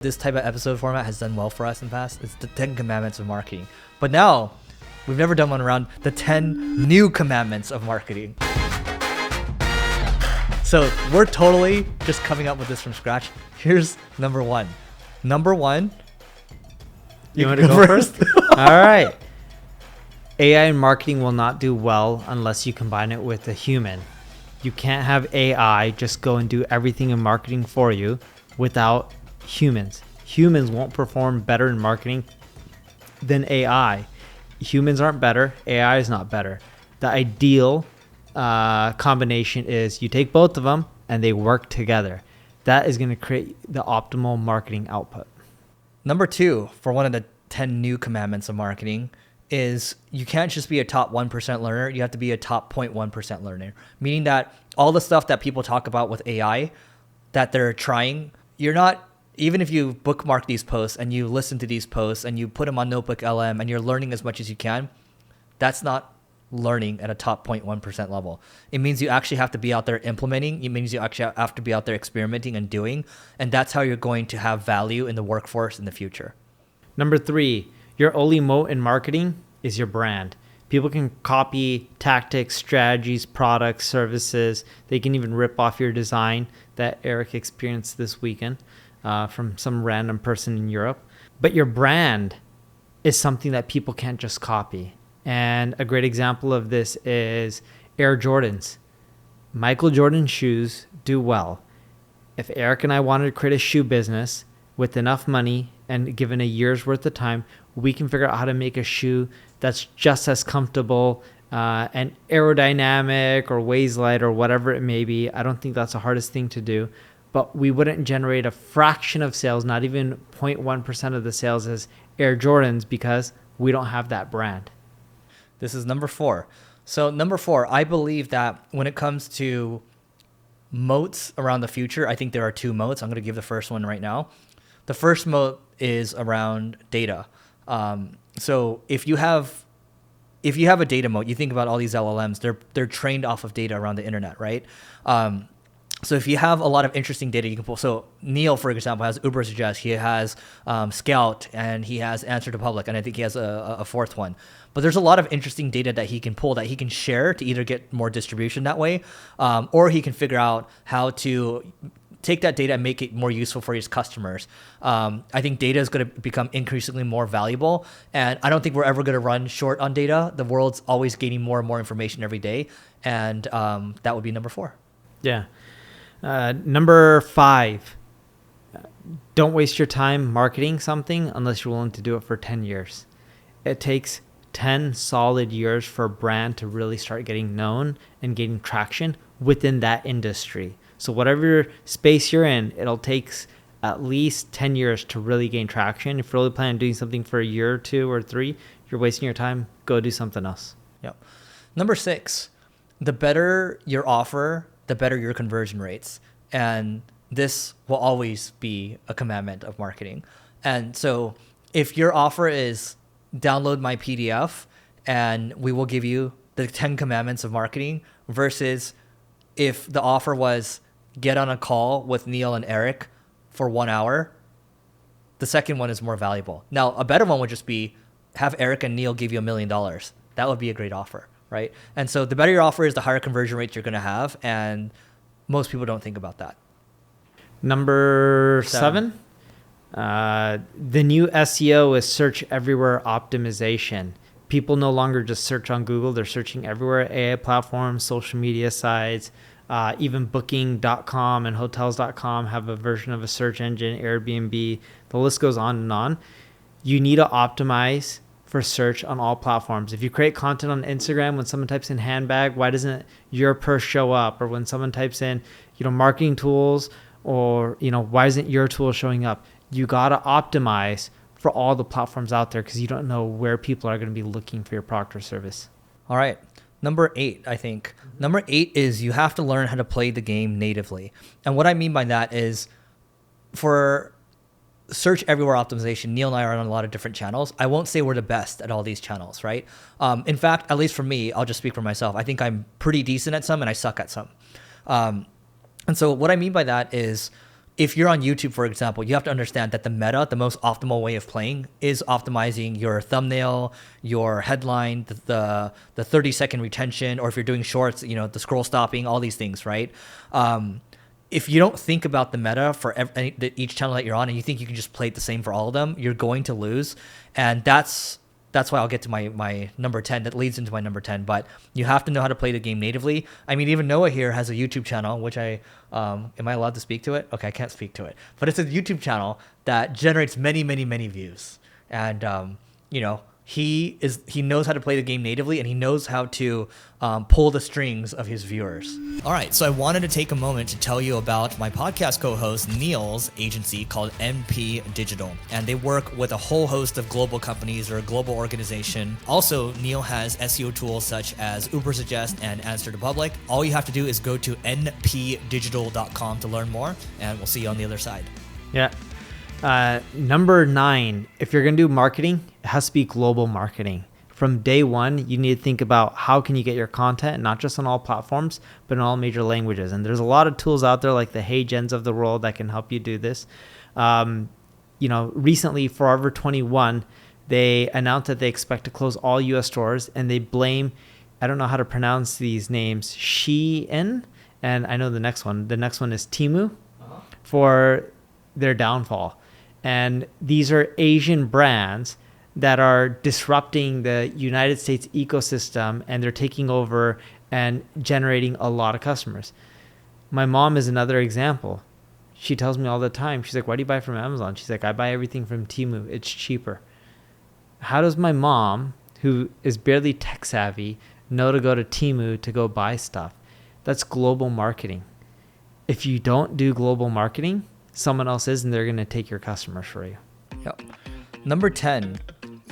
This type of episode format has done well for us in the past. It's the 10 commandments of marketing. But now, we've never done one around the 10 new commandments of marketing. So we're totally just coming up with this from scratch. Here's number one. Number one. You want to go first? All right. AI in marketing will not do well unless you combine it with a human. You can't have AI just go and do everything in marketing for you without humans. Humans won't perform better in marketing than AI. Humans aren't better. AI is not better. The ideal combination is you take both of them and they work together. That is going to create the optimal marketing output. Number two, for one of the 10 new commandments of marketing, is you can't just be a top 1% learner. You have to be a top 0.1% learner, meaning that all the stuff that people talk about with AI that they're trying, you're not, even if you bookmark these posts and you listen to these posts and you put them on Notebook LM and you're learning as much as you can, that's not learning at a top 0.1% level. It means you actually have to be out there implementing. It means you actually have to be out there experimenting and doing. And that's how you're going to have value in the workforce in the future. Number three, your only moat in marketing is your brand. People can copy tactics, strategies, products, services. They can even rip off your design that Eric experienced this weekend from some random person in Europe. But your brand is something that people can't just copy. And a great example of this is Air Jordans. Michael Jordan shoes do well. If Eric and I wanted to create a shoe business with enough money and given a year's worth of time, we can figure out how to make a shoe that's just as comfortable and aerodynamic or weighs light or whatever it may be. I don't think that's the hardest thing to do, but we wouldn't generate a fraction of sales, not even 0.1% of the sales as Air Jordans, because we don't have that brand. This is number four. So number four, I believe that when it comes to moats around the future, I think there are two moats. I'm going to give the first one right now. The first moat is around data. So if you have a data moat, you think about all these LLMs, they're trained off of data around the internet, right? So if you have a lot of interesting data, you can pull. So Neil, for example, has 𝗔𝗕𝗢𝗨𝗧. He has Scout, and he has Answer to Public, and I think he has a fourth one. But there's a lot of interesting data that he can pull that he can share to either get more distribution that way, or he can figure out how to take that data and make it more useful for his customers. I think data is going to become increasingly more valuable, and I don't think we're ever going to run short on data. The world's always gaining more and more information every day, and that would be number four. Yeah. Number five, don't waste your time marketing something unless you're willing to do it for 10 years. It takes 10 solid years for a brand to really start getting known and getting traction within that industry. So whatever space you're in, it'll take at least 10 years to really gain traction. If you're really planning on doing something for a year or two or three, you're wasting your time. Go do something else. Yep. Number six, the better your offer, the better your conversion rates. And this will always be a commandment of marketing. And so if your offer is download my PDF and we will give you the 10 commandments of marketing, versus if the offer was get on a call with Neil and Eric for 1 hour, the second one is more valuable. Now, a better one would just be have Eric and Neil give you $1 million. That would be a great offer, right? And so the better your offer is, the higher conversion rates you're going to have. And most people don't think about that. Number seven. The new SEO is search everywhere optimization. People no longer just search on Google. They're searching everywhere. AI platforms, social media sites, even booking.com and hotels.com have a version of a search engine, Airbnb. The list goes on and on. You need to optimize for search on all platforms. If you create content on Instagram, when someone types in handbag, why doesn't your purse show up? Or when someone types in, marketing tools, or, why isn't your tool showing up? You got to optimize for all the platforms out there because you don't know where people are going to be looking for your product or service. All right. Number eight, I think. Number eight is you have to learn how to play the game natively. And what I mean by that is, for search everywhere optimization, Neil and I are on a lot of different channels. I won't say we're the best at all these channels, right? In fact, at least for me, I'll just speak for myself. I think I'm pretty decent at some and I suck at some. And so what I mean by that is, if you're on YouTube, for example, you have to understand that the meta, the most optimal way of playing, is optimizing your thumbnail, your headline, the 30-second retention, or if you're doing shorts, the scroll stopping, all these things, right? If you don't think about the meta for each channel that you're on, and you think you can just play it the same for all of them, you're going to lose. And that's why I'll get to my number 10. That leads into my number 10. But you have to know how to play the game natively. I mean, even Noah here has a YouTube channel, which am I allowed to speak to it? Okay, I can't speak to it. But it's a YouTube channel that generates many, many, many views. And, he knows how to play the game natively, and he knows how to pull the strings of his viewers. All right, so I wanted to take a moment to tell you about my podcast co-host Neil's agency called NP Digital, and they work with a whole host of global companies or a global organization. Also, Neil has SEO tools such as 𝗔𝗕𝗢𝗪 and Answer to Public. All you have to do is go to npdigital.com to learn more, and we'll see you on the other side. Yeah. Number 9, if you're going to do marketing, it has to be global marketing. From day one, you need to think about how can you get your content, not just on all platforms, but in all major languages. And there's a lot of tools out there like the 𝗓𝗔𝗄𝗎s of the world that can help you do this. Recently, Forever 21, they announced that they expect to close all U.S. stores, and they blame, I don't know how to pronounce these names, Shein, and I know the next one. The next one is Temu, for their downfall. And these are Asian brands that are disrupting the United States ecosystem, and they're taking over and generating a lot of customers. My mom is another example. She tells me all the time, she's like, why do you buy from Amazon? She's like, I buy everything from Temu. It's cheaper. How does my mom, who is barely tech savvy, know to go to Temu to go buy stuff? That's global marketing. If you don't do global marketing, someone else is, and they're going to take your customers for you. Yep. Number 10,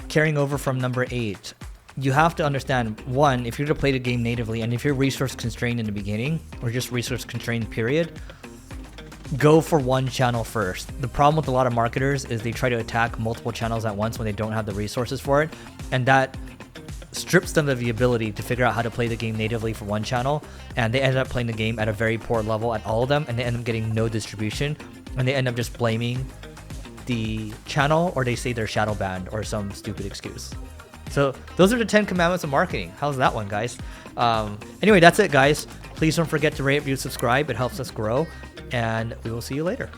carrying over from number 8, you have to understand, one, if you're to play the game natively, and if you're resource constrained in the beginning, or just resource constrained period, go for one channel first. The problem with a lot of marketers is they try to attack multiple channels at once when they don't have the resources for it, and that strips them of the ability to figure out how to play the game natively for one channel, and they end up playing the game at a very poor level at all of them, and they end up getting no distribution, and they end up just blaming the channel, or they say they're shadow banned or some stupid excuse. So those are the 10 commandments of marketing. How's that one, guys? Anyway, that's it, guys. Please don't forget to rate, review, subscribe. It helps us grow, and we will see you later.